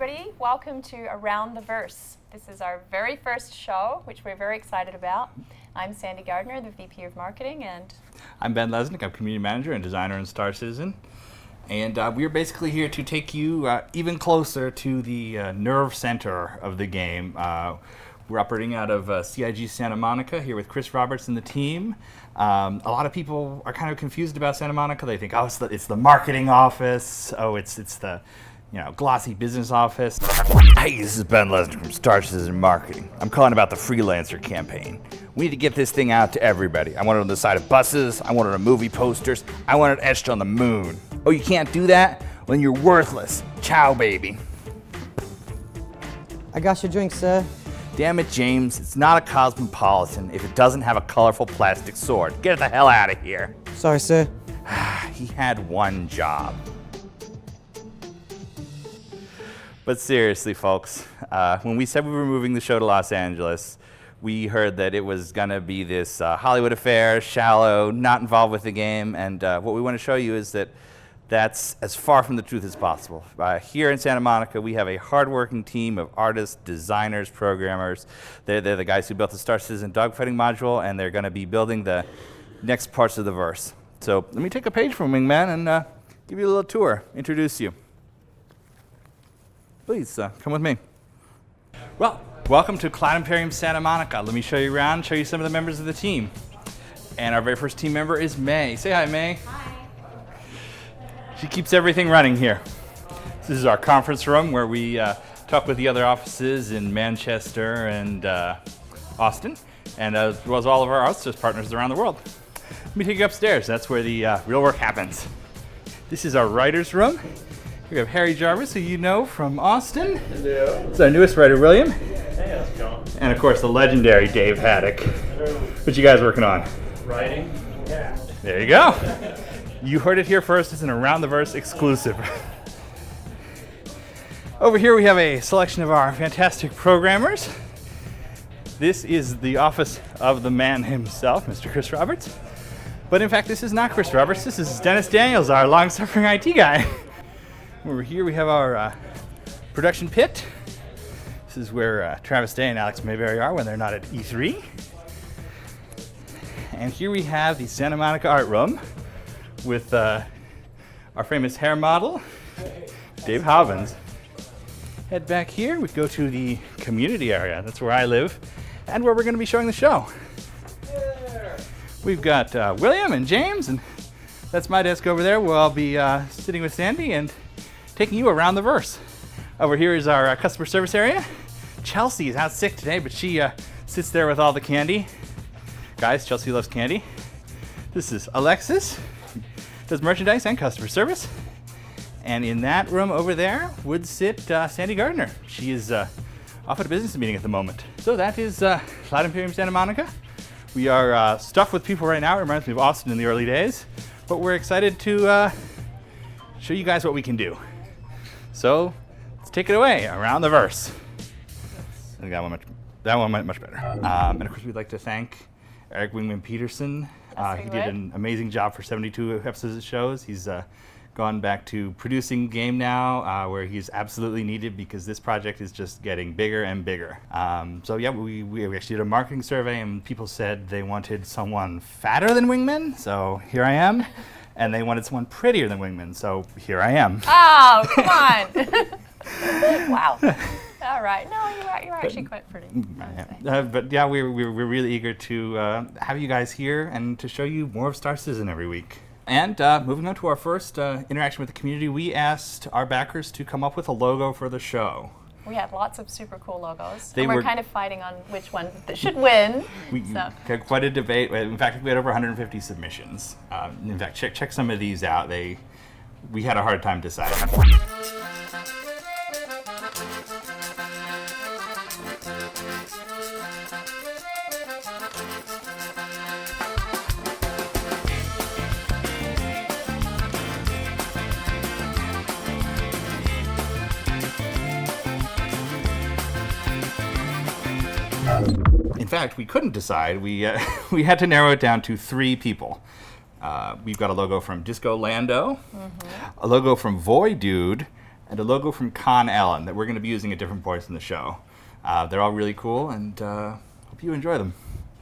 everybody. Welcome to Around the Verse. This is our very first show, which we're very excited about. I'm Sandi Gardiner, the VP of Marketing, and I'm Ben Lesnick. I'm Community Manager and Designer in Star Citizen. And we're basically here to take you even closer to the nerve center of the game. We're operating out of CIG Santa Monica here with Chris Roberts and the team. A lot of people are kind of confused about Santa Monica. They think, oh, it's the marketing office. Oh, it's the glossy business office. Hey, this is Ben Lesnick from Star Citizen Marketing. I'm calling about the freelancer campaign. We need to get this thing out to everybody. I want it on the side of buses. I want it on movie posters. I want it etched on the moon. Oh, you can't do that? Well, then you're worthless. Ciao, baby. I got your drink, sir. Damn it, James. It's not a cosmopolitan if it doesn't have a colorful plastic sword. Get the hell out of here. Sorry, sir. He had one job. But seriously, folks, when we said we were moving the show to Los Angeles, we heard that it was going to be this Hollywood affair, shallow, not involved with the game. And what we want to show you is that that's as far from the truth as possible. Here in Santa Monica, we have a hardworking team of artists, designers, programmers. They're the guys who built the Star Citizen dogfighting module, and they're going to be building the next parts of the verse. So let me take a page from Wingman and give you a little tour, introduce you. Please, come with me. Well, welcome to Cloud Imperium Santa Monica. Let me show you around, show you some of the members of the team. And our very first team member is May. Say hi, May. hi. She keeps everything running here. This is our conference room where we talk with the other offices in Manchester and Austin, and as well as all of our artist partners around the world. Let me take you upstairs. That's where the real work happens. This is our writer's room. We have Harry Jarvis, who you know from Austin. Hello. It's our newest writer, William. Hey, how's it going? And of course, the legendary Dave Haddock. Hello. What you guys working on? Writing? Yeah. There you go. You heard it here first. It's an Around the Verse exclusive. Over here, we have a selection of our fantastic programmers. This is the office of the man himself, Mr. Chris Roberts. But in fact, this is not Chris Roberts. This is Dennis Daniels, our long-suffering IT guy. Over here we have our production pit. This is where Travis Day and Alex Mayberry are when they're not at E3. And here we have the Santa Monica art room with our famous hair model, Dave Hobbins. Head back here, we go to the community area. That's where I live and where we're going to be showing the show. We've got William and James, and that's my desk over there where I'll be sitting with Sandy and taking you around the verse. Over here is our customer service area. Chelsea is out sick today, but she sits there with all the candy. Guys, Chelsea loves candy. This is Alexis, does merchandise and customer service. And in that room over there would sit Sandi Gardiner. She is off at a business meeting at the moment. So that is Cloud Imperium Santa Monica. We are stuffed with people right now. It reminds me of Austin in the early days. But we're excited to show you guys what we can do. So let's take it away, Around the Verse. I think that one went much better. And of course, we'd like to thank Eric Wingman Peterson. He did an amazing job for 72 episodes of shows. He's gone back to producing game now, where he's absolutely needed because this project is just getting bigger and bigger. So yeah, we actually did a marketing survey, and people said they wanted someone fatter than Wingman. So here I am. And they wanted someone prettier than Wingman, so here I am. Oh, come on. Wow. All right. No, you're actually quite pretty. But yeah, we're really eager to have you guys here and to show you more of Star Citizen every week. And moving on to our first interaction with the community, we asked our backers to come up with a logo for the show. We had lots of super cool logos. They and we're were kind of fighting on which one that should win. We had quite a debate. In fact, we had over 150 submissions. In fact, check some of these out. We had a hard time deciding. In fact, we couldn't decide. We had to narrow it down to 3 people. We've got a logo from Disco Lando, a logo from Void Dude, and a logo from Con Ellen that we're going to be using at different points in the show. They're all really cool, and hope you enjoy them.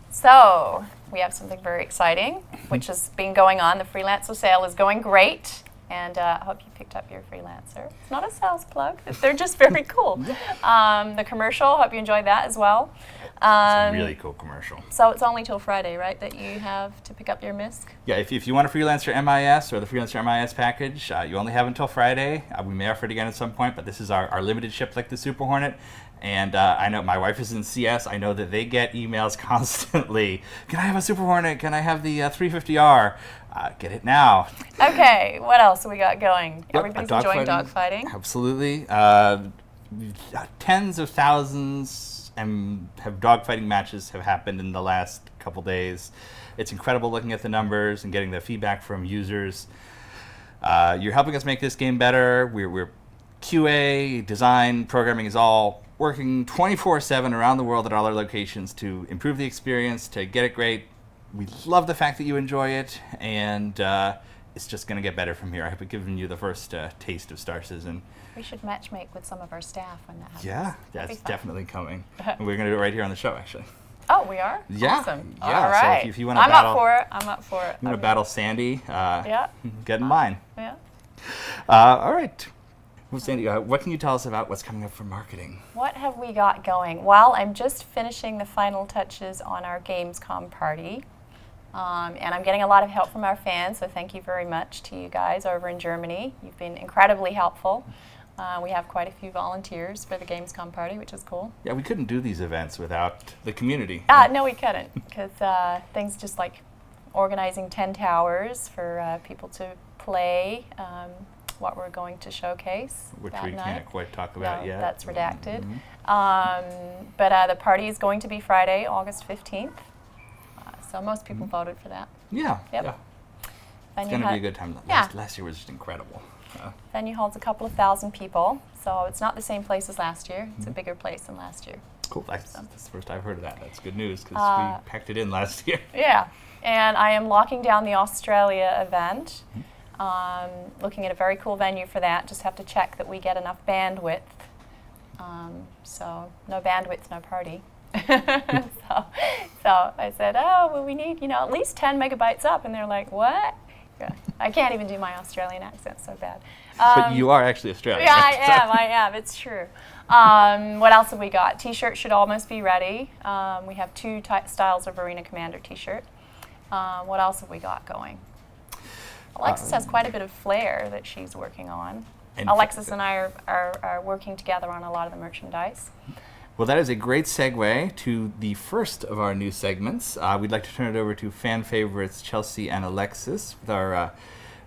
So, we have something very exciting, which has been going on. The freelancer sale is going great, and I hope you picked up your freelancer. It's not a sales plug. They're just very cool. The commercial, hope you enjoyed that as well. It's a really cool commercial. So it's only till Friday, right, that you have to pick up your MISC? Yeah, if you want a Freelancer MIS or the Freelancer MIS package, you only have until Friday. We may offer it again at some point, but this is our limited ship like the Super Hornet. And I know my wife is in CS. I know that they get emails constantly. Can I have a Super Hornet? Can I have the 350R? Get it now. Okay, what else we got going? Yep, Everybody's enjoying dogfighting? Absolutely. Tens of thousands and dogfighting matches have happened in the last couple days. It's incredible looking at the numbers and getting the feedback from users. You're helping us make this game better. We're QA, design, programming is all working 24/7 around the world at all our locations to improve the experience, to get it great. We love the fact that you enjoy it, and it's just going to get better from here. I hope I've given you the first taste of Star Citizen. We should matchmake with some of our staff when that happens. Yeah, That'd that's be fun. definitely coming. And we're going to do it right here on the show, actually. Oh, we are? Yeah. Awesome. Yeah, All right. so if you want to I'm battle, up for it. I'm up for it. you want to battle Sandi, Yeah. get in line. Yeah. All right. Well, Sandi, what can you tell us about what's coming up for marketing? What have we got going? Well, I'm just finishing the final touches on our Gamescom party. And I'm getting a lot of help from our fans, so thank you very much to you guys over in Germany. You've been incredibly helpful. We have quite a few volunteers for the Gamescom party, which is cool. Yeah, we couldn't do these events without the community. No, we couldn't, because things just like organizing 10 towers for people to play what we're going to showcase Which that we night. can't quite talk about No, yet. that's redacted. Mm-hmm. But the party is going to be Friday, August 15th. So most people voted for that. Yeah, Yep. yeah. Then It's you going to be a had- good time. Yeah. Last year was just incredible. Venue holds a couple of thousand people, so it's not the same place as last year. It's a bigger place than last year. Cool. That's the first I've heard of that. That's good news because we packed it in last year. Yeah, and I am locking down the Australia event. Looking at a very cool venue for that. Just have to check that we get enough bandwidth. So no bandwidth, no party. so I said, oh, well, we need, at least 10 megabytes up. And they're like, what? Yeah. I can't even do my Australian accent so bad. But you are actually Australian. Yeah, right? I am. It's true. What else have we got? T-shirts should almost be ready. We have two styles of Arena Commander T-shirt. What else have we got going? Alexis has quite a bit of flair that she's working on. And Alexis and I are working together on a lot of the merchandise. Well, that is a great segue to the first of our new segments. We'd like to turn it over to fan favorites Chelsea and Alexis with our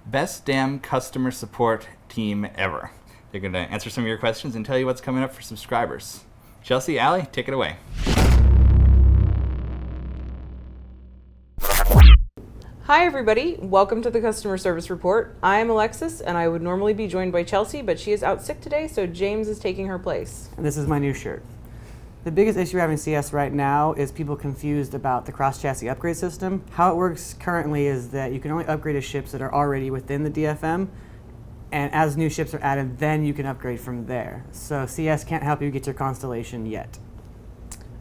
best damn customer support team ever. They're going to answer some of your questions and tell you what's coming up for subscribers. Chelsea, Allie, take it away. Hi everybody, welcome to the Customer Service Report. I am Alexis and I would normally be joined by Chelsea, but she is out sick today, so James is taking her place. And this is my new shirt. The biggest issue we're having in CS right now is people confused about the cross-chassis upgrade system. How it works currently is that you can only upgrade to ships that are already within the DFM, and as new ships are added, then you can upgrade from there. So CS can't help you get your constellation yet.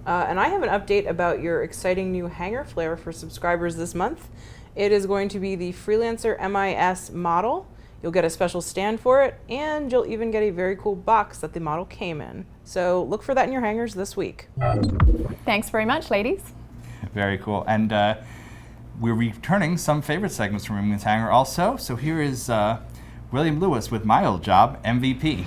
And I have an update about your exciting new hanger flare for subscribers this month. It is going to be the Freelancer MIS model. You'll get a special stand for it, and you'll even get a very cool box that the model came in. So look for that in your hangers this week. Thanks very much, ladies. Very cool. And we're returning some favorite segments from Women's Hangar also. So here is William Lewis with My Old Job, MVP.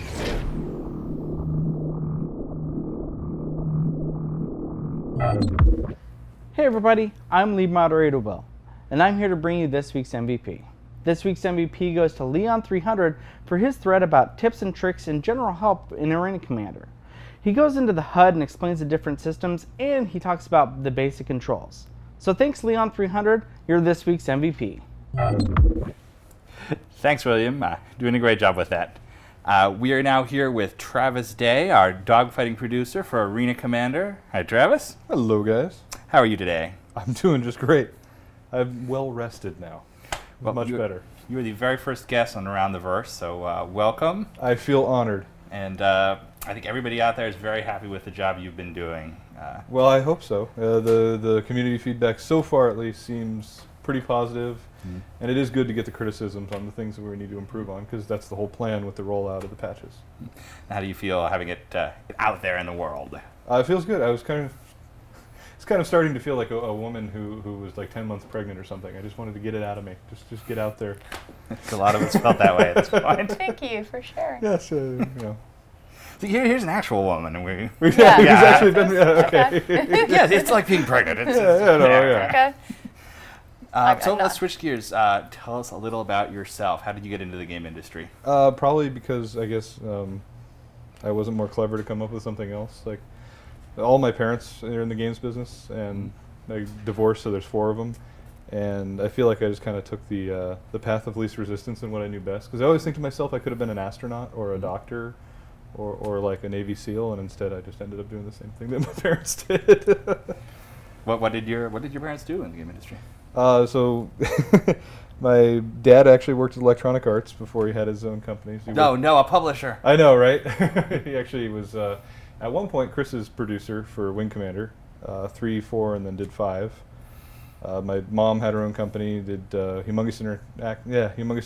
Hey everybody, I'm lead moderator Will, and I'm here to bring you this week's MVP. This week's MVP goes to Leon300 for his thread about tips and tricks and general help in Arena Commander. He goes into the HUD and explains the different systems, and he talks about the basic controls. So thanks Leon300, you're this week's MVP. Thanks, William. Doing a great job with that. We are now here with Travis Day, our dogfighting producer for Arena Commander. Hi, Travis. Hello, guys. How are you today? I'm doing just great. I'm well rested now. Well, Much better. You were the very first guest on Around the Verse, so welcome. I feel honored. And I think everybody out there is very happy with the job you've been doing. Well, I hope so. The community feedback so far at least seems pretty positive, and it is good to get the criticisms on the things that we need to improve on, because that's the whole plan with the rollout of the patches. How do you feel having it out there in the world? It feels good. It's kind of starting to feel like a woman who was like 10 months pregnant or something. I just wanted to get it out of me. Just get out there. A lot of us felt that way at this point. Thank you for sharing. Yes, you know. So here's an actual woman, and we Who's Yeah. actually been, okay. yeah, it's like being pregnant. Okay. So let's switch gears. Tell us a little about yourself. How did you get into the game industry? Probably because I guess I wasn't more clever to come up with something else. Like, all my parents are in the games business, and I divorced, so there's 4 of them. And I feel like I just kind of took the path of least resistance in what I knew best. Because I always think to myself I could have been an astronaut or a doctor or like a Navy SEAL, and instead I just ended up doing the same thing that my parents did. What did your parents do in the game industry? So my dad actually worked at Electronic Arts before he had his own company. So No, a publisher. I know, right? He actually was at one point Chris's producer for Wing Commander, 3, 4, and then did 5. My mom had her own company, did Humongous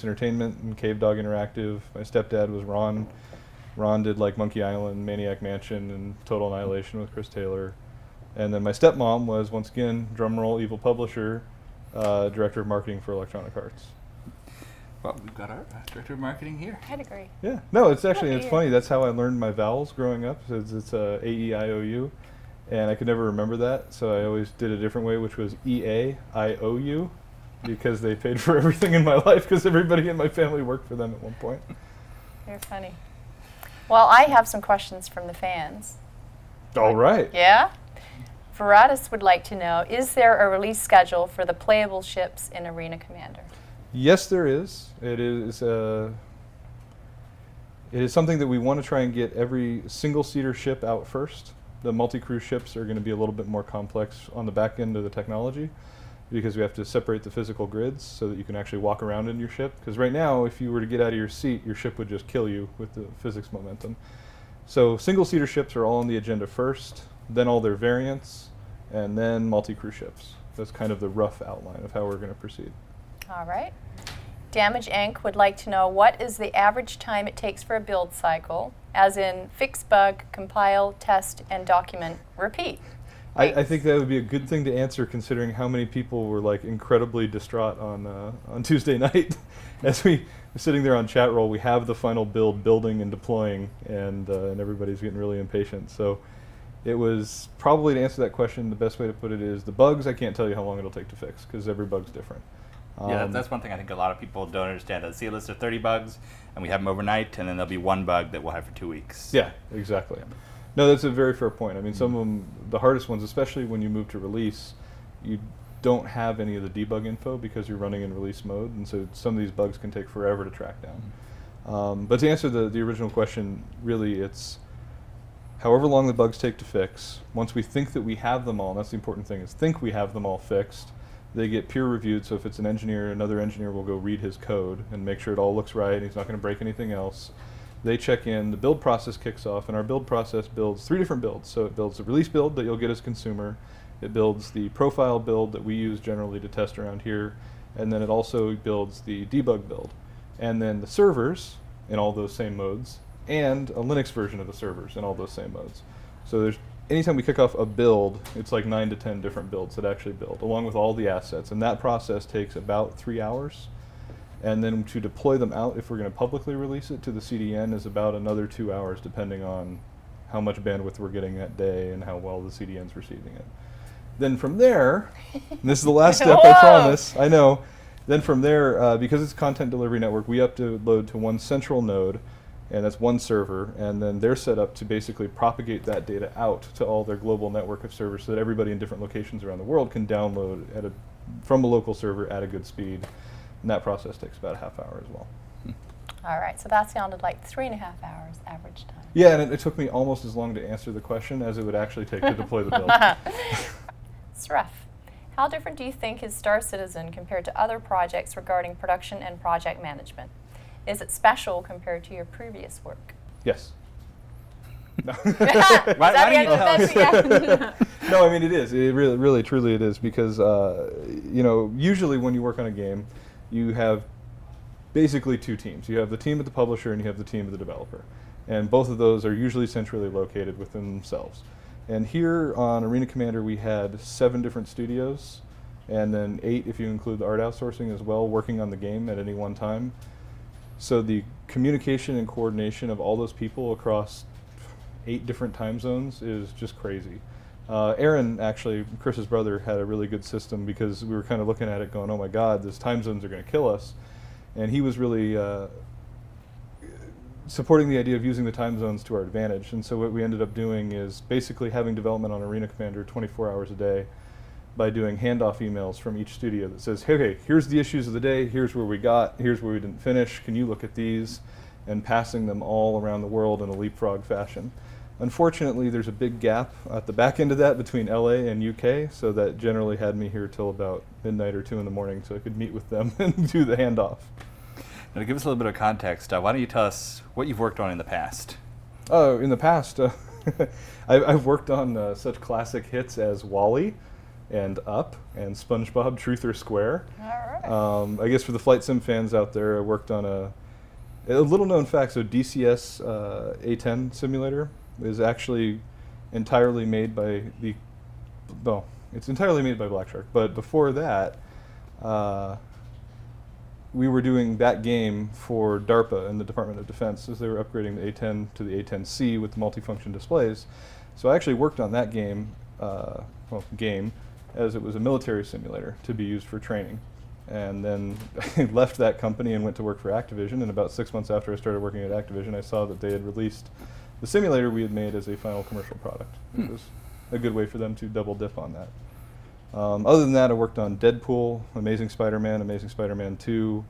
Entertainment and Cave Dog Interactive. My stepdad was Ron. Ron did like Monkey Island, Maniac Mansion, and Total Annihilation with Chris Taylor. And then my stepmom was, once again, drumroll, evil publisher, director of marketing for Electronic Arts. Well, we've got our director of marketing here. Pedigree. Yeah, no, it's actually, Good it's for funny. you. That's how I learned my vowels growing up. So it's A-E-I-O-U, and I could never remember that, so I always did a different way, which was E-A-I-O-U, because they paid for everything in my life, because everybody in my family worked for them at one point. You're funny. Well, I have some questions from the fans. All right. Yeah? Veratus would like to know, is there a release schedule for the playable ships in Arena Commander? Yes, there is. It is something that we want to try and get every single-seater ship out first. The multi-crew ships are going to be a little bit more complex on the back end of the technology, because we have to separate the physical grids so that you can actually walk around in your ship. Because right now, if you were to get out of your seat, your ship would just kill you with the physics momentum. So single-seater ships are all on the agenda first, then all their variants, and then multi-crew ships. That's kind of the rough outline of how we're going to proceed. All right. Damage Inc. would like to know, what is the average time it takes for a build cycle, as in fix bug, compile, test, and document, repeat? I think that would be a good thing to answer, considering how many people were like incredibly distraught on Tuesday night. As we were sitting there on chat roll, we have the final build building and deploying, and everybody's getting really impatient. So it was probably, to answer that question, the best way to put it is the bugs, I can't tell you how long it'll take to fix, because every bug's different. Yeah, that's one thing I think a lot of people don't understand. I see a list of 30 bugs, and we have them overnight, and then there'll be one bug that we'll have for 2 weeks. Yeah, exactly. No, that's a very fair point. I mean, some of them, the hardest ones, especially when you move to release, you don't have any of the debug info because you're running in release mode, and so some of these bugs can take forever to track down. But to answer the original question, really it's however long the bugs take to fix. Once we think that we have them all, and that's the important thing, is think we have them all fixed, they get peer reviewed. So if it's an engineer, another engineer will go read his code and make sure it all looks right, he's not going to break anything else. They check in, the build process kicks off, and our build process builds 3 different builds. So it builds the release build that you'll get as consumer, it builds the profile build that we use generally to test around here, and then it also builds the debug build. And then the servers in all those same modes, and a Linux version of the servers in all those same modes. So there's, anytime we kick off a build, it's like 9 to 10 different builds that actually build, along with all the assets, and that process takes about 3 hours. And then to deploy them out, if we're going to publicly release it to the CDN, is about another 2 hours, depending on how much bandwidth we're getting that day and how well the CDN's receiving it. Then from there, and this is the last step, I promise, I know. Then from there, because it's a content delivery network, we upload to one central node, and that's one server, and then they're set up to basically propagate that data out to all their global network of servers so that everybody in different locations around the world can download from a local server at a good speed. And that process takes about a half hour as well. All right, so that sounded like 3.5 hours average time. Yeah, and it took me almost as long to answer the question as it would actually take to deploy the build. It's rough. How different do you think is Star Citizen compared to other projects regarding production and project management? Is it special compared to your previous work? Yes. No. Why don't you tell us? No, I mean it is. It really, really, truly, it is because you know, usually when you work on a game, you have basically two teams. You have the team of the publisher and you have the team of the developer, and both of those are usually centrally located within themselves. And here on Arena Commander, we had 7 different studios, and then 8 if you include the art outsourcing as well, working on the game at any one time. So the communication and coordination of all those people across 8 different time zones is just crazy. Aaron, actually, Chris's brother, had a really good system because we were kind of looking at it going, oh my God, these time zones are going to kill us. And he was really supporting the idea of using the time zones to our advantage. And so what we ended up doing is basically having development on Arena Commander 24 hours a day by doing handoff emails from each studio that says, hey, okay, here's the issues of the day, here's where we got, here's where we didn't finish, can you look at these? And passing them all around the world in a leapfrog fashion. Unfortunately, there's a big gap at the back end of that between LA and UK, so that generally had me here till about midnight or 2 in the morning so I could meet with them and do the handoff. Now, to give us a little bit of context, why don't you tell us what you've worked on in the past? Oh, in the past, I've worked on such classic hits as WALL-E and Up and SpongeBob Truth or Square. All right. I guess for the flight sim fans out there, I worked on a little known fact. So DCS A10 simulator is actually entirely made by it's entirely made by Black Shark. But before that, we were doing that game for DARPA and the Department of Defense as they were upgrading the A10 to the A10C with the multifunction displays. So I actually worked on that game, as it was a military simulator to be used for training. And then I left that company and went to work for Activision, and about 6 months after I started working at Activision, I saw that they had released the simulator we had made as a final commercial product. It was a good way for them to double dip on that. Other than that, I worked on Deadpool, Amazing Spider-Man 2,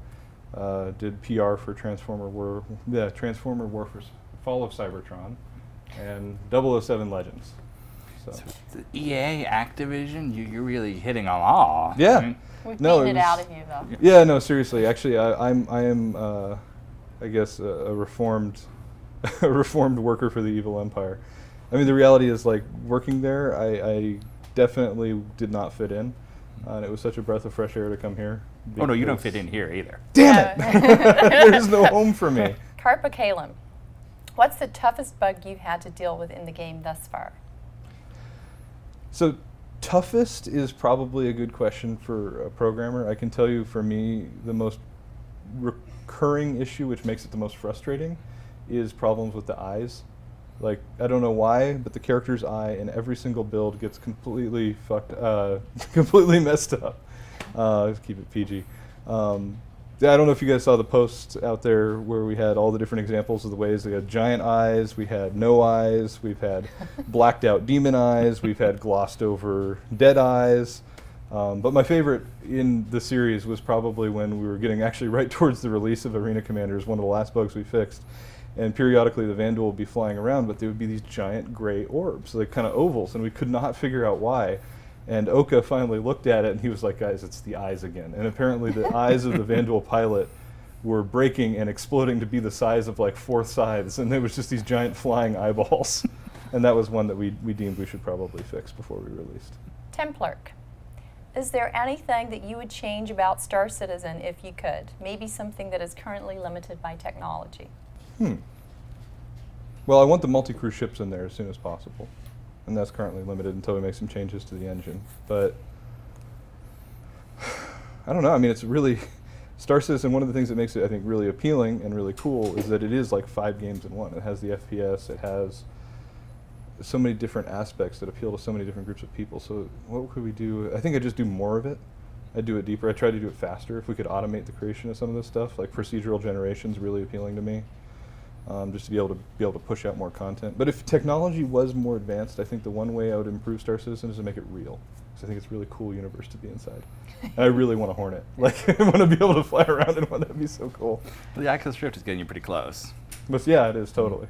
did PR for Transformer War for Fall of Cybertron, and 007 Legends. So The EA, Activision, you're really hitting on all. yeah. I mean, We've No, beaten it it was- out of you, though. Yeah, no, seriously. Actually, I am, I guess, a reformed, a reformed worker for the evil empire. I mean, the reality is, like, working there, I definitely did not fit in, and it was such a breath of fresh air to come here. oh no, you don't because- fit in here either. Damn it! There's no home for me. Carpa Kalem, what's the toughest bug you've had to deal with in the game thus far? So, toughest is probably a good question for a programmer. I can tell you, for me, the most recurring issue, which makes it the most frustrating, is problems with the eyes. Like, I don't know why, but the character's eye in every single build gets completely completely messed up. Let's keep it PG. I don't know if you guys saw the posts out there where we had all the different examples of the ways they had giant eyes, we had no eyes, we've had blacked out demon eyes, we've had glossed over dead eyes. But my favorite in the series was probably when we were getting actually right towards the release of Arena Commanders, one of the last bugs we fixed. And periodically the Vandal would be flying around, but they would be these giant gray orbs, like kind of ovals, and we could not figure out why. And Oka finally looked at it and he was like, guys, it's the eyes again. And apparently the eyes of the Vandal pilot were breaking and exploding to be the size of like 4 scythes, and there was just these giant flying eyeballs. And that was one that we deemed we should probably fix before we released. Templurk, is there anything that you would change about Star Citizen if you could? Maybe something that is currently limited by technology? Well, I want the multi-crew ships in there as soon as possible. And that's currently limited until we make some changes to the engine. But I don't know. I mean, it's really Star Citizen. One of the things that makes it, I think, really appealing and really cool is that it is like 5 games in one. It has the FPS. It has so many different aspects that appeal to so many different groups of people. So what could we do? I think I'd just do more of it. I'd do it deeper. I'd try to do it faster. If we could automate the creation of some of this stuff, like procedural generation's really appealing to me. Just to be able to push out more content. But if technology was more advanced, I think the one way I would improve Star Citizen is to make it real. Because I think it's a really cool universe to be inside. And I really want a Hornet. Like, I want to be able to fly around in one. That'd be so cool. The Oculus Rift is getting you pretty close. But yeah, it is totally.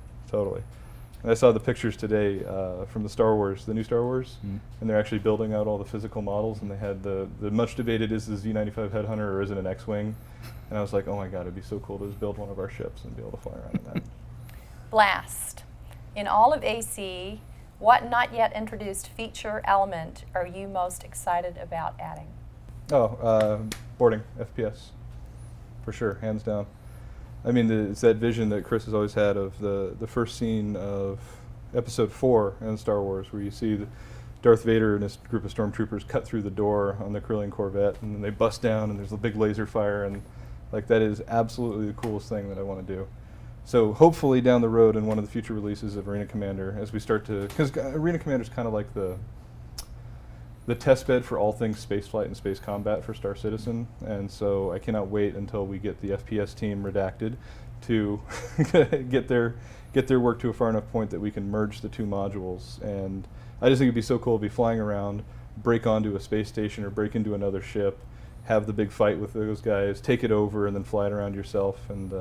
And I saw the pictures today from the Star Wars, the new Star Wars, and they're actually building out all the physical models, and they had the much debated, is the Z-95 Headhunter or is it an X-Wing? And I was like, oh my god, it'd be so cool to just build one of our ships and be able to fly around in that. Blast. In all of AC, what not yet introduced feature element are you most excited about adding? Oh, boarding, FPS, for sure, hands down. I mean, it's that vision that Chris has always had of the first scene of Episode 4 in Star Wars, where you see Darth Vader and his group of stormtroopers cut through the door on the Corellian Corvette, and then they bust down, and there's a big laser fire, and like that is absolutely the coolest thing that I want to do. So hopefully down the road in one of the future releases of Arena Commander, as we start to, because Arena Commander is kind of like the test bed for all things spaceflight and space combat for Star Citizen, and so I cannot wait until we get the FPS team redacted to get their work to a far enough point that we can merge the two modules. And I just think it'd be so cool to be flying around, break onto a space station or break into another ship, have the big fight with those guys, take it over, and then fly it around yourself. And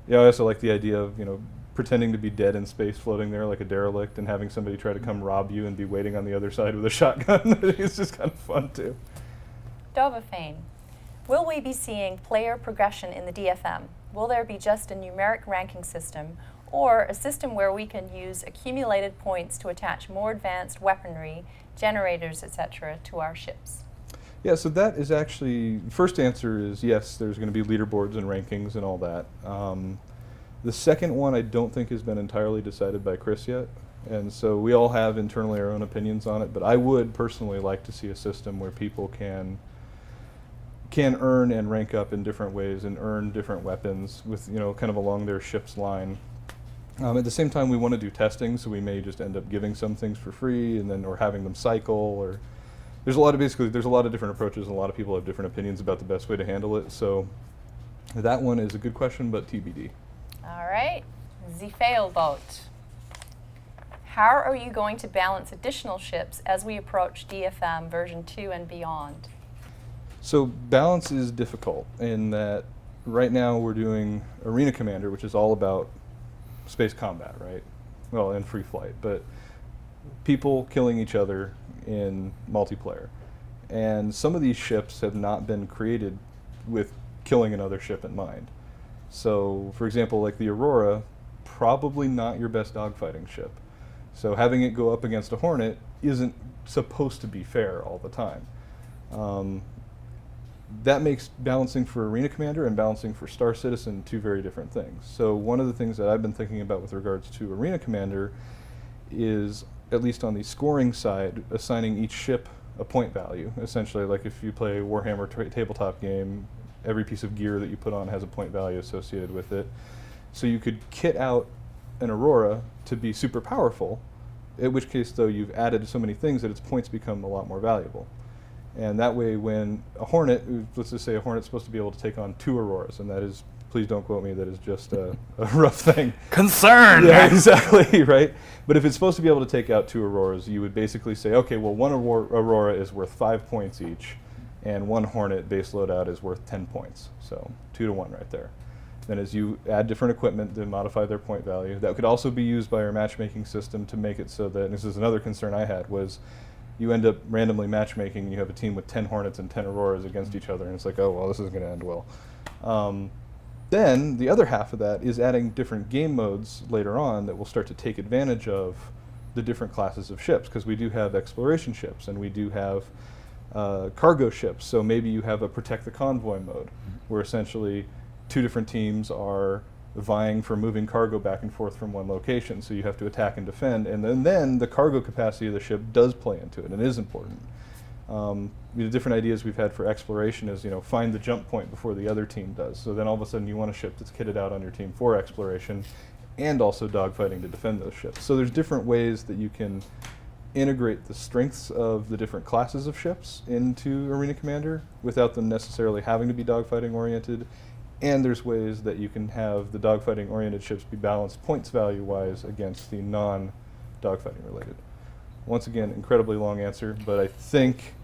yeah, I also like the idea of pretending to be dead in space, floating there like a derelict, and having somebody try to come rob you and be waiting on the other side with a shotgun. It's just kind of fun too. Dovafane. Will we be seeing player progression in the DFM? Will there be just a numeric ranking system, or a system where we can use accumulated points to attach more advanced weaponry, generators, etc. to our ships? Yeah, so that is actually, first answer is yes, there's going to be leaderboards and rankings and all that. The second one I don't think has been entirely decided by Chris yet, and so we all have internally our own opinions on it, but I would personally like to see a system where people can earn and rank up in different ways and earn different weapons with, kind of along their ship's line. At the same time, we want to do testing, so we may just end up giving some things for free and then or having them cycle, or there's a lot of different approaches, and a lot of people have different opinions about the best way to handle it. So that one is a good question, but TBD. All right, the fail boat. How are you going to balance additional ships as we approach DFM version 2 and beyond? So balance is difficult in that right now we're doing Arena Commander, which is all about space combat, right? Well, and free flight, but people killing each other in multiplayer. And some of these ships have not been created with killing another ship in mind. So, for example, like the Aurora, probably not your best dogfighting ship. So having it go up against a Hornet isn't supposed to be fair all the time. That makes balancing for Arena Commander and balancing for Star Citizen two very different things. So one of the things that I've been thinking about with regards to Arena Commander is, at least on the scoring side, assigning each ship a point value. Essentially, like if you play a Warhammer tabletop game, every piece of gear that you put on has a point value associated with it. So you could kit out an Aurora to be super powerful, in which case, though, you've added so many things that its points become a lot more valuable. And that way, when a Hornet, let's just say a Hornet's supposed to be able to take on 2 Auroras, and that is, please don't quote me, that is just a rough thing. Concern! Yeah, exactly, right? But if it's supposed to be able to take out 2 Auroras, you would basically say, okay, well, one Aurora is worth 5 points each, and 1 Hornet base loadout is worth 10 points. So 2 to 1 right there. Then as you add different equipment to modify their point value, that could also be used by our matchmaking system to make it so that, and this is another concern I had, was you end up randomly matchmaking and you have a team with 10 Hornets and 10 Auroras against each other, and it's like, oh, well, this isn't going to end well. Then the other half of that is adding different game modes later on that will start to take advantage of the different classes of ships, because we do have exploration ships and we do have cargo ships. So maybe you have a protect the convoy mode, where essentially 2 different teams are vying for moving cargo back and forth from one location, so you have to attack and defend, and then the cargo capacity of the ship does play into it and is important. The different ideas we've had for exploration is, find the jump point before the other team does. So then all of a sudden you want a ship that's kitted out on your team for exploration and also dogfighting to defend those ships. So there's different ways that you can integrate the strengths of the different classes of ships into Arena Commander without them necessarily having to be dogfighting oriented. And there's ways that you can have the dogfighting oriented ships be balanced points value wise against the non-dogfighting related. Once again, incredibly long answer, but I think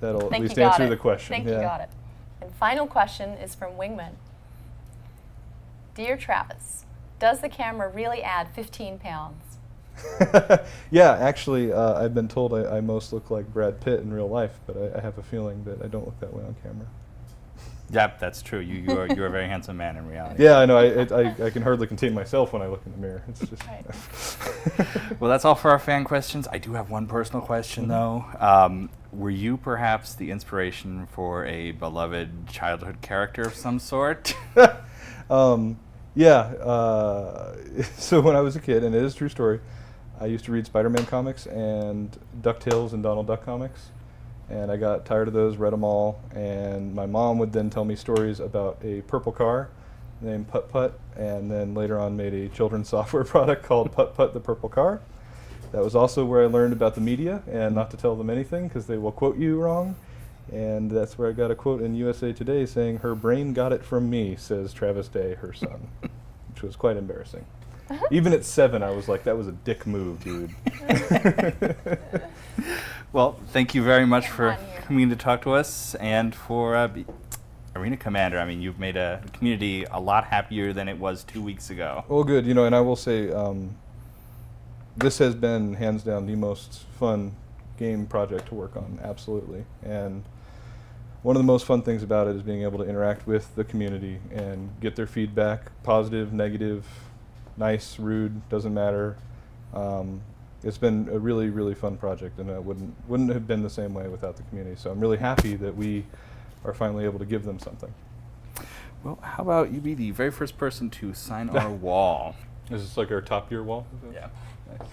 that'll at least answer the question. I think you got it. And final question is from Wingman. Dear Travis, does the camera really add 15 pounds? Yeah, actually, I've been told I most look like Brad Pitt in real life, but I have a feeling that I don't look that way on camera. Yep, that's true. You're a very handsome man in reality. Yeah, I know. I can hardly contain myself when I look in the mirror. It's just. Right. Well, that's all for our fan questions. I do have one personal question, though. Were you perhaps the inspiration for a beloved childhood character of some sort? Yeah. So when I was a kid, and it is a true story, I used to read Spider-Man comics and DuckTales and Donald Duck comics. And I got tired of those, read them all, and my mom would then tell me stories about a purple car named Putt Putt, and then later on made a children's software product called Putt Putt the Purple Car. That was also where I learned about the media and not to tell them anything because they will quote you wrong. And that's where I got a quote in USA Today saying, "Her brain got it from me," says Travis Day, her son, which was quite embarrassing. Even at 7, I was like, that was a dick move, dude. Well, thank you very much for coming to talk to us and for Arena Commander. I mean, you've made a community a lot happier than it was 2 weeks ago. Well, good. And I will say, this has been hands down the most fun game project to work on, absolutely. And one of the most fun things about it is being able to interact with the community and get their feedback, positive, negative, nice, rude, doesn't matter. It's been a really, really fun project, and it wouldn't have been the same way without the community. So I'm really happy that we are finally able to give them something. Well, how about you be the very first person to sign our wall? Is this like our top gear wall? Yeah. Nice.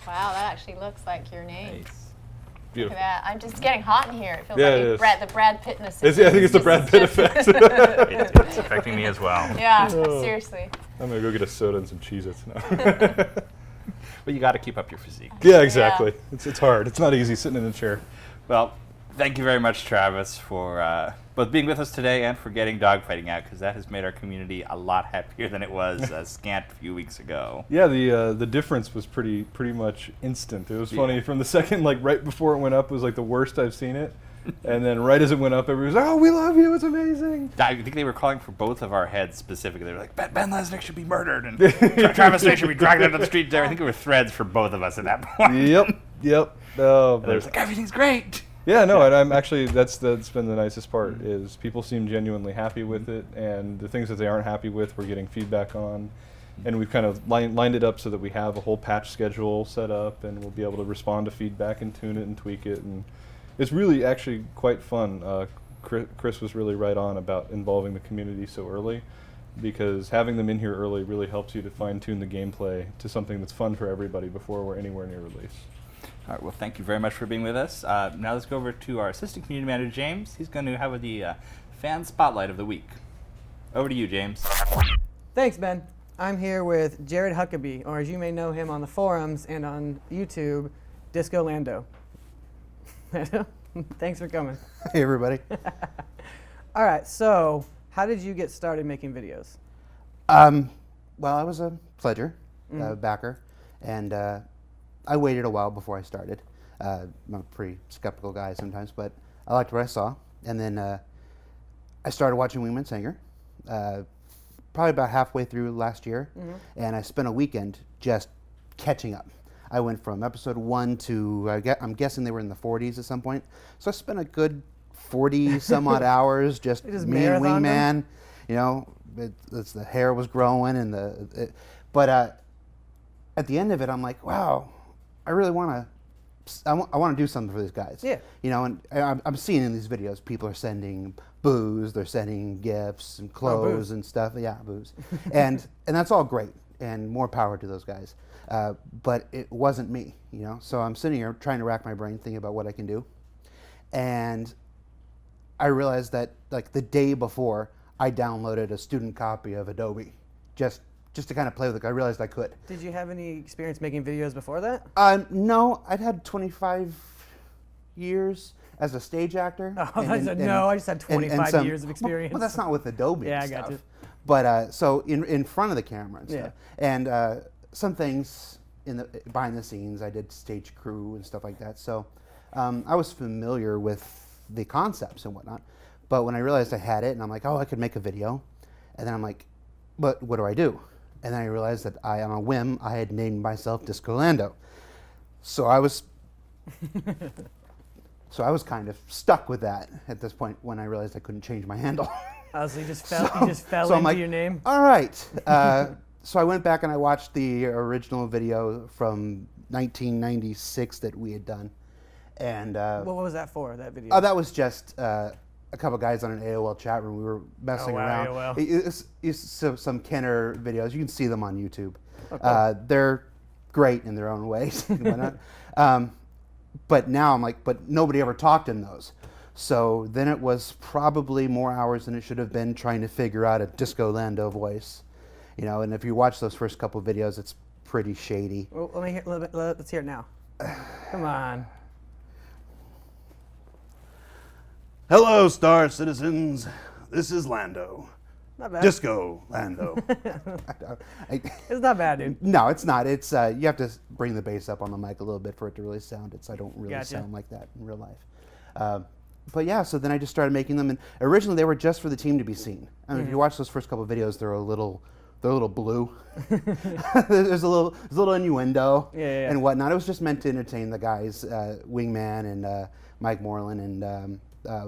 Wow, that actually looks like your name. Nice. Look Beautiful. at that. I'm just getting hot in here. It feels Yeah, like it is. the Brad Pittness. I think it's the Brad Pitt effect. It's affecting me as well. Yeah, seriously. I'm gonna go get a soda and some Cheez-Its now. But you got to keep up your physique. Yeah, exactly. It's hard. It's not easy sitting in a chair. Well, thank you very much, Travis, for both being with us today and for getting dogfighting out, because that has made our community a lot happier than it was a scant few weeks ago. Yeah, the difference was pretty much instant. It was funny from the second, like right before it went up, was like the worst I've seen it, and then right as it went up, everybody was like, "Oh, we love you! It's amazing!" I think they were calling for both of our heads specifically. They were like, Ben Lesnick should be murdered, and Travis Day should be dragged out of the street. I think there were threads for both of us at that point. Yep. Oh, And they were like, everything's great. yeah, no, and I'm actually that's been the nicest part is people seem genuinely happy with it, and the things that they aren't happy with, we're getting feedback on, and we've kind of lined it up so that we have a whole patch schedule set up, and we'll be able to respond to feedback and tune it and tweak it, and it's really actually quite fun. Chris was really right on about involving the community so early, because having them in here early really helps you to fine-tune the gameplay to something that's fun for everybody before we're anywhere near release. All right, well, thank you very much for being with us. Now let's go over to our assistant community manager, James. He's going to have the fan spotlight of the week. Over to you, James. Thanks, Ben. I'm here with Jared Huckaby, or as you may know him on the forums and on YouTube, Disco Lando. Thanks for coming. Hey, everybody. All right, so how did you get started making videos? Well, I was a pledger, backer, and I waited a while before I started. I'm a pretty skeptical guy sometimes, but I liked what I saw. And then I started watching Wingman Singer probably about halfway through last year, and I spent a weekend just catching up. I went from episode 1 to, I'm guessing they were in the 40s at some point. So I spent a good 40 some odd hours just me and Wingman. You know, the hair was growing, and but at the end of it, I'm like, wow, I really want to do something for these guys. Yeah. You know, and I'm seeing in these videos, people are sending booze, they're sending gifts and clothes and stuff. Yeah, booze. and that's all great, and more power to those guys. But it wasn't me, you know? So I'm sitting here trying to rack my brain thinking about what I can do. And I realized that like the day before, I downloaded a student copy of Adobe just to kind of play with it. I realized I could. Did you have any experience making videos before that? No, I'd had 25 years as a stage actor. Oh, I said no, I just had 25 years of experience. Well, that's not with Adobe Yeah, and I got stuff. you. But so in front of the camera and stuff. Yeah. And some things behind the scenes, I did stage crew and stuff like that. So I was familiar with the concepts and whatnot. But when I realized I had it, and I'm like, oh, I could make a video. And then I'm like, but what do I do? and then I realized that on a whim, I had named myself Disco Lando. So I was kind of stuck with that at this point when I realized I couldn't change my handle. Oh, so you just fell so I'm into like, your name? All right. So I went back and I watched the original video from 1996 that we had done. And What was that for, that video? that was just a couple guys on an AOL chat room. We were messing around. AOL. It's some Kenner videos. You can see them on YouTube. Okay. They're great in their own ways and whatnot. But now I'm like, but nobody ever talked in those. So then it was probably more hours than it should have been trying to figure out a Disco Lando voice. And if you watch those first couple videos, it's pretty shady. Well, let's hear it now. Come on. Hello, Star Citizens. This is Lando. Not bad. Disco Lando. It's not bad, dude. No, it's not. It's you have to bring the bass up on the mic a little bit for it to really sound. I don't really Gotcha. sound like that in real life. But yeah, so then I just started making them, and originally they were just for the team to be seen. I mean, if you watch those first couple of videos, they're a little blue. There's a little innuendo and whatnot. It was just meant to entertain the guys, Wingman and Mike Moreland and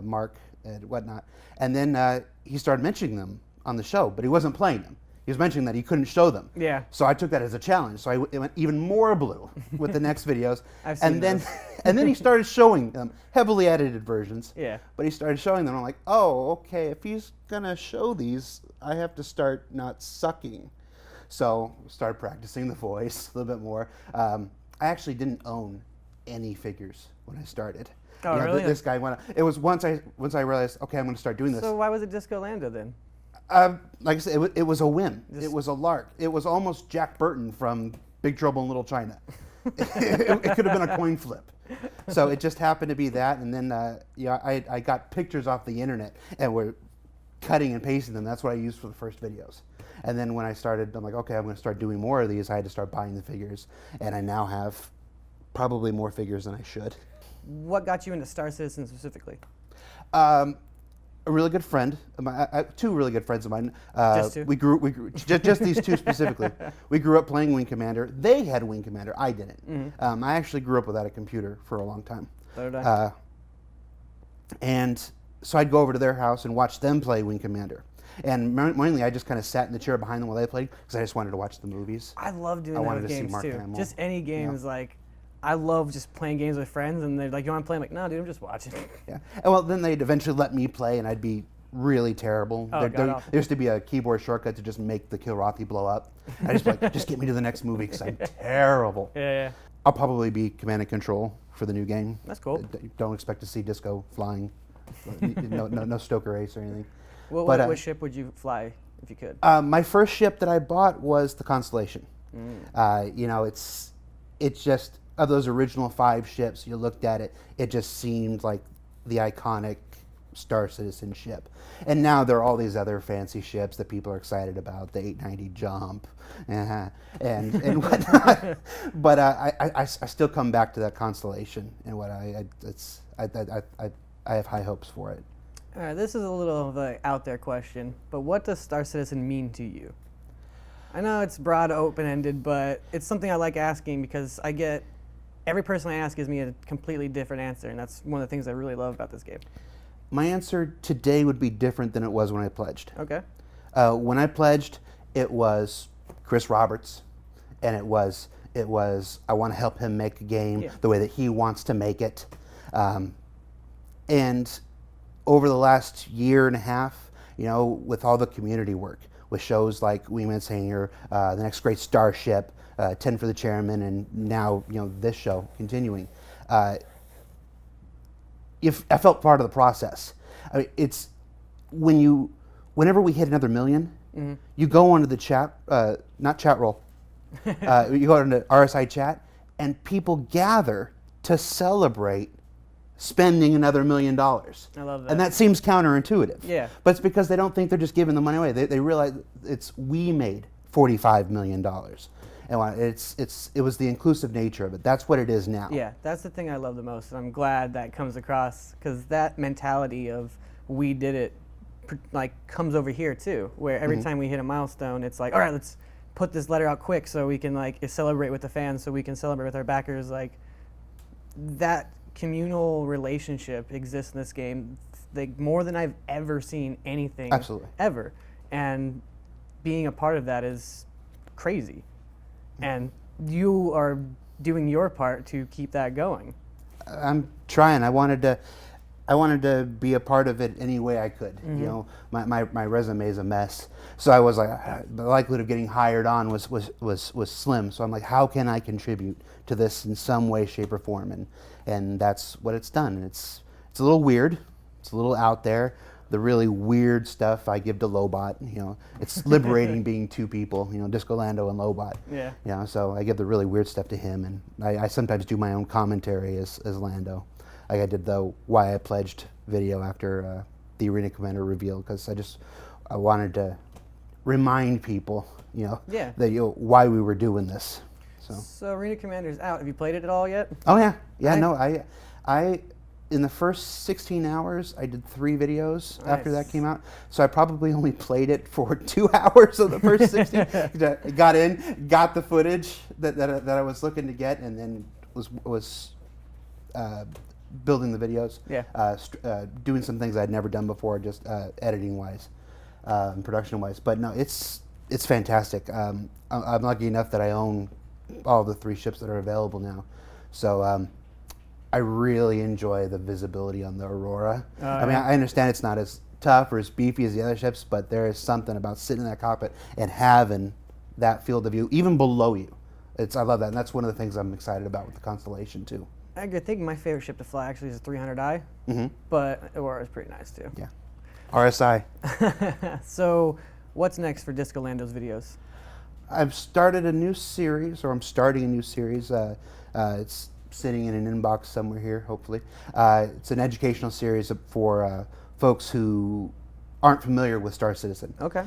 Mark and whatnot. And then he started mentioning them on the show, but he wasn't playing them. He was mentioning that he couldn't show them. Yeah. So I took that as a challenge. So it went even more blue with the next videos. I've seen and then those. and then he started showing them heavily edited versions. Yeah. But he started showing them. I'm like, oh, okay. If he's gonna show these, I have to start not sucking. So started practicing the voice a little bit more. I actually didn't own any figures when I started. Oh, really? This guy went. It was once I realized, okay, I'm going to start doing this. So why was it Disco Lando then? Like I said, it was a whim. It was a lark. It was almost Jack Burton from Big Trouble in Little China. It could have been a coin flip. So it just happened to be that, and then I got pictures off the internet and we're cutting and pasting them. That's what I used for the first videos. And then when I started, I'm like, okay, I'm going to start doing more of these. I had to start buying the figures, and I now have probably more figures than I should. What got you into Star Citizen specifically? A really good friend, two really good friends of mine. Just two? We grew just these two specifically. We grew up playing Wing Commander. They had Wing Commander. I didn't. I actually grew up without a computer for a long time. So did I. And so I'd go over to their house and watch them play Wing Commander. And mainly I just kind of sat in the chair behind them while they played because I just wanted to watch the movies. I love doing I that wanted with to see games Mark too. Hamill. Just any games, like I love just playing games with friends, and they're like, "You want to play?" I'm like, "No, dude, I'm just watching." Yeah. And well, then they'd eventually let me play, and I'd be really terrible. Oh, There used to be a keyboard shortcut to just make the Kilrathi blow up. I just like, just get me to the next movie because I'm terrible. Yeah. I'll probably be command and control for the new game. That's cool. Don't expect to see Disco flying. No Stoker Ace or anything. What ship would you fly if you could? My first ship that I bought was the Constellation. It's just of those original 5 ships. You looked at it, it just seemed like the iconic Star Citizen ship. And now there are all these other fancy ships that people are excited about, the 890 Jump and whatnot. But I still come back to that Constellation, and what I have high hopes for it. All right, this is a little of an out there question, but what does Star Citizen mean to you? I know it's broad, open-ended, but it's something I like asking because every person I ask gives me a completely different answer, and that's one of the things I really love about this game. My answer today would be different than it was when I pledged. Okay. When I pledged, it was Chris Roberts, and it was I want to help him make a game the way that he wants to make it. And over the last year and a half, with all the community work, with shows like Wingman's Hangar, The Next Great Starship, 10 for the Chairman, and now this show continuing, I felt part of the process. I mean, it's whenever we hit another million, you go onto the chat, not chat roll, you go into RSI chat, and people gather to celebrate spending another $1 million. I love that. And that seems counterintuitive. Yeah. But it's because they don't think they're just giving the money away. They realize we made $45 million. And it was the inclusive nature of it. That's what it is now. Yeah, that's the thing I love the most, and I'm glad that comes across because that mentality of we did it, comes over here too. Where every time we hit a milestone, it's like, all right, let's put this letter out quick so we can like celebrate with the fans, so we can celebrate with our backers. Like that communal relationship exists in this game, like more than I've ever seen anything. Absolutely. Ever. And being a part of that is crazy. And you are doing your part to keep that going. I'm trying. I wanted to be a part of it any way I could. You know, my resume is a mess, so I was like, the likelihood of getting hired on was slim. So I'm like, how can I contribute to this in some way, shape, or form? And that's what it's done. And it's a little weird. It's a little out there. The really weird stuff I give to Lobot. You know, it's liberating being two people. You know, Disco Lando and Lobot. Yeah. You know, so I give the really weird stuff to him, and I sometimes do my own commentary as Lando. Like I did the Why I Pledged video after the Arena Commander reveal, because I wanted to remind people, you know, that why we were doing this. So Arena Commander's out. Have you played it at all yet? Oh yeah, yeah. No, I in the first 16 hours, I did 3 videos after that came out. So I probably only played it for 2 hours of the first 16. Got in, got the footage that I was looking to get, and then was building the videos. Doing some things I'd never done before, just editing wise, production wise. But no, it's fantastic. I'm lucky enough that I own all the 3 ships that are available now. So I really enjoy the visibility on the Aurora. I mean, I understand it's not as tough or as beefy as the other ships, but there is something about sitting in that cockpit and having that field of view, even below you. I love that, and that's one of the things I'm excited about with the Constellation too. I think my favorite ship to fly actually is a 300i, but Aurora is pretty nice too. Yeah, RSI. So, what's next for Disco Lando's videos? I've started a new series, or I'm starting a new series. It's sitting in an inbox somewhere here, hopefully. It's an educational series for folks who aren't familiar with Star Citizen. Okay.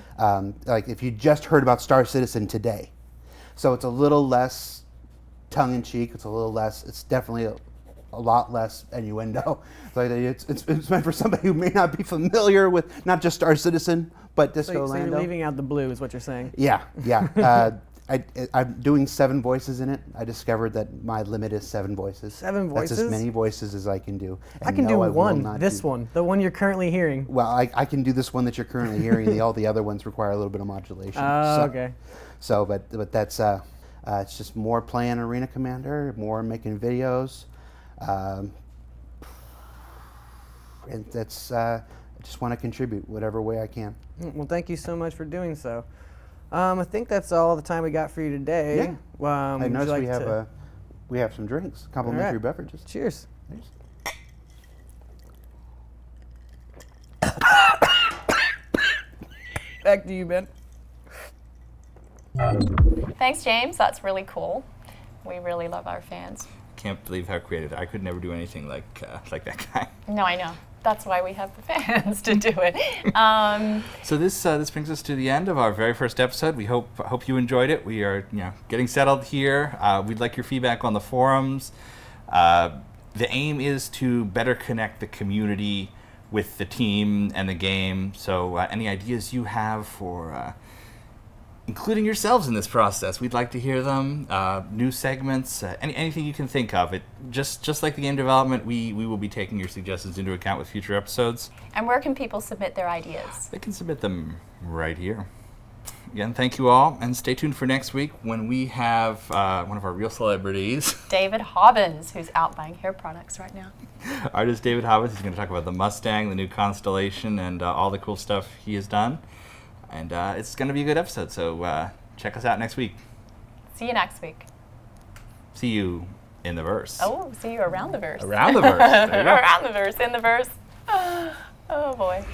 Like if you just heard about Star Citizen today. So it's a little less tongue-in-cheek, it's definitely a lot less innuendo. Like it's meant for somebody who may not be familiar with not just Star Citizen, but Disco Lando. So you're leaving out the blue is what you're saying? Yeah. I'm doing 7 voices in it. I discovered that my limit is 7 voices. 7 voices? That's as many voices as I can do. And I can do one, one, the one you're currently hearing. Well, I can do this one that you're currently hearing. All the other ones require a little bit of modulation. Okay. So, but that's, it's just more playing Arena Commander, more making videos. And that's, I just want to contribute whatever way I can. Well, thank you so much for doing so. I think that's all the time we got for you today. Yeah. I noticed we have some drinks, complimentary beverages. Cheers. Back to you, Ben. Thanks, James. That's really cool. We really love our fans. Can't believe how creative. I could never do anything like that guy. No, I know. That's why we have the fans to do it. So this brings us to the end of our very first episode. We hope you enjoyed it. We are getting settled here. We'd like your feedback on the forums. The aim is to better connect the community with the team and the game. So any ideas you have for including yourselves in this process, we'd like to hear them. New segments, anything you can think of. It just like the game development, we will be taking your suggestions into account with future episodes. And where can people submit their ideas? They can submit them right here. Again, thank you all, and stay tuned for next week when we have one of our real celebrities, David Hobbins, who's out buying hair products right now. Artist David Hobbins. He's going to talk about the Mustang, the new Constellation, and all the cool stuff he has done. And it's going to be a good episode, so check us out next week. See you next week. See you in the verse. Oh, see you around the verse. Around the verse. There you go. Around the verse, in the verse. Oh, boy.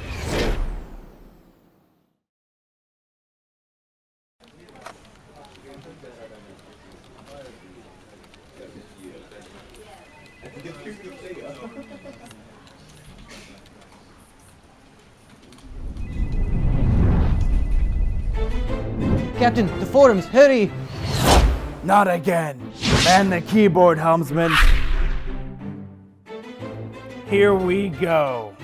Captain, the forums, hurry! Not again. Man the keyboard, helmsman. Here we go.